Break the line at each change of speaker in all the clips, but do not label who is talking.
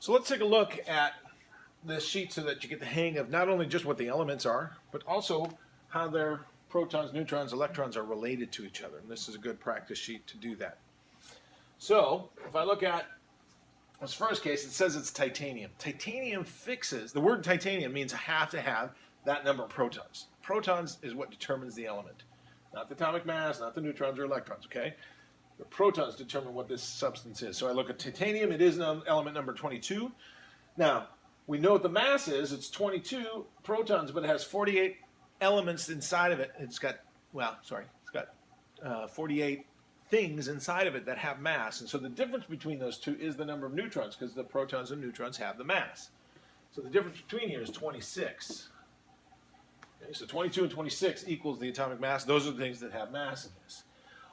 So let's take a look at this sheet so that you get the hang of not only just what the elements are, but also how their protons, neutrons, electrons are related to each other. And this is a good practice sheet to do that. So if I look at this first case, it says it's titanium. Titanium fixes, the word titanium means I have to have that number of protons. Protons is what determines the element. Not the atomic mass, not the neutrons or electrons, okay? The protons determine what this substance is. So I look at titanium, it is element number 22. Now, we know what the mass is, it's 22 protons, but it has 48 elements inside of it. It's got 48 things inside of it that have mass. And so the difference between those two is the number of neutrons, because the protons and neutrons have the mass. So the difference between here is 26. Okay, so 22 and 26 equals the atomic mass. Those are the things that have mass in this.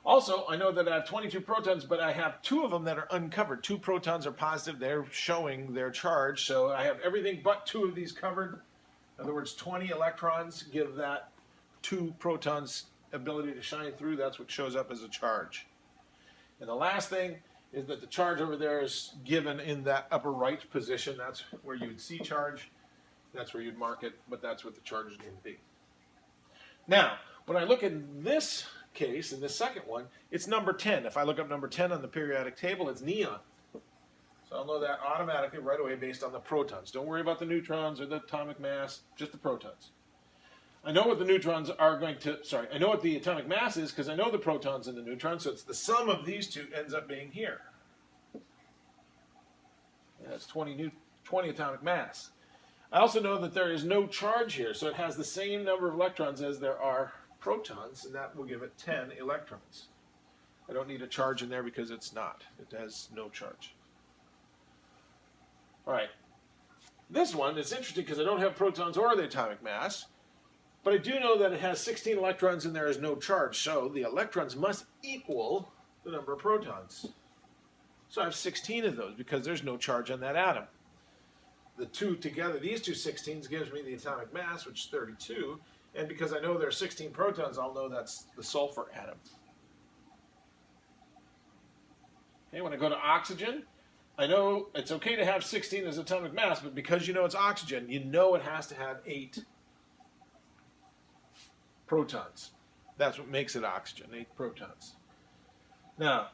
Also, I know that I have 22 protons, but I have 2 of them that are uncovered. 2 protons are positive. They're showing their charge. So I have everything but 2 of these covered. In other words, 20 electrons give that 2 protons ability to shine through. That's what shows up as a charge. And the last thing is that the charge over there is given in that upper right position. That's where you would see charge. That's where you'd mark it, but that's what the charge is going to be. Now, when I look at this case, in this second one, it's number 10. If I look up number 10 on the periodic table, it's neon. So I'll know that automatically right away based on the protons. Don't worry about the neutrons or the atomic mass, just the protons. I know what the neutrons are going to, I know what the atomic mass is because I know the protons and the neutrons, so it's the sum of these two ends up being here. And that's 20 atomic mass. I also know that there is no charge here, so it has the same number of electrons as there are protons, and that will give it 10 electrons. I don't need a charge in there because it's not. It has no charge. All right. This one is interesting because I don't have protons or the atomic mass, but I do know that it has 16 electrons and there is no charge, so the electrons must equal the number of protons. So I have 16 of those because there's no charge on that atom. The two together, these two 16s gives me the atomic mass, which is 32, and because I know there are 16 protons, I'll know that's the sulfur atom. Okay, when I go to oxygen, I know it's okay to have 16 as atomic mass, but because you know it's oxygen, you know it has to have 8 protons. That's what makes it oxygen, 8 protons. Now,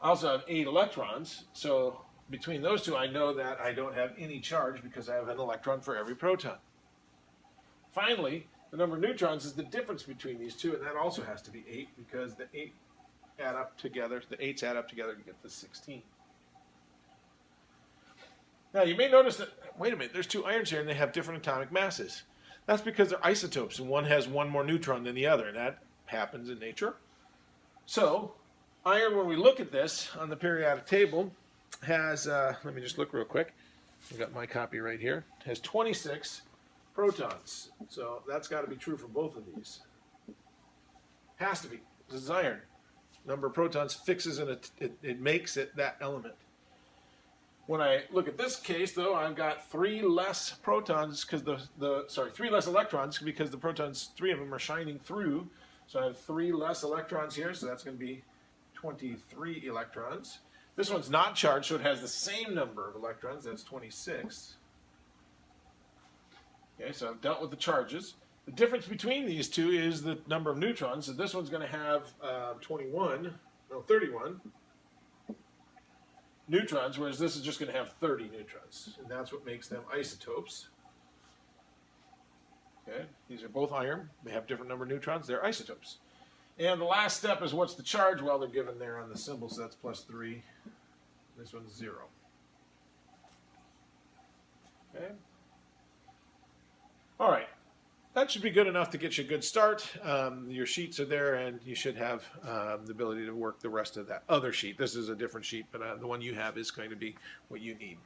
I also have 8 electrons, so between those two, I know that I don't have any charge because I have an electron for every proton. Finally, the number of neutrons is the difference between these two, and that also has to be 8 because the 8 add up together, the 8s add up together to get the 16. Now, you may notice that, wait a minute, there's 2 irons here and they have different atomic masses. That's because they're isotopes and one has one more neutron than the other, and that happens in nature. So, iron, when we look at this on the periodic table, has, let me just look real quick. I've got my copy right here. Has 26 protons. So that's got to be true for both of these. Has to be. This is iron. Number of protons fixes and it makes it that element. When I look at this case, though, I've got 3 less protons because 3 less electrons because the protons, 3 of them are shining through. So I have 3 less electrons here, so that's going to be 23 electrons. This one's not charged, so it has the same number of electrons. That's 26. Okay, so I've dealt with the charges. The difference between these two is the number of neutrons. So this one's going to have 31 neutrons, whereas this is just going to have 30 neutrons. And that's what makes them isotopes. Okay, these are both iron. They have different number of neutrons. They're isotopes. And the last step is what's the charge? Well, they're given there on the symbol, so that's +3. This one's 0. Okay. All right. That should be good enough to get you a good start. Your sheets are there, and you should have the ability to work the rest of that other sheet. This is a different sheet, but the one you have is going to be what you need.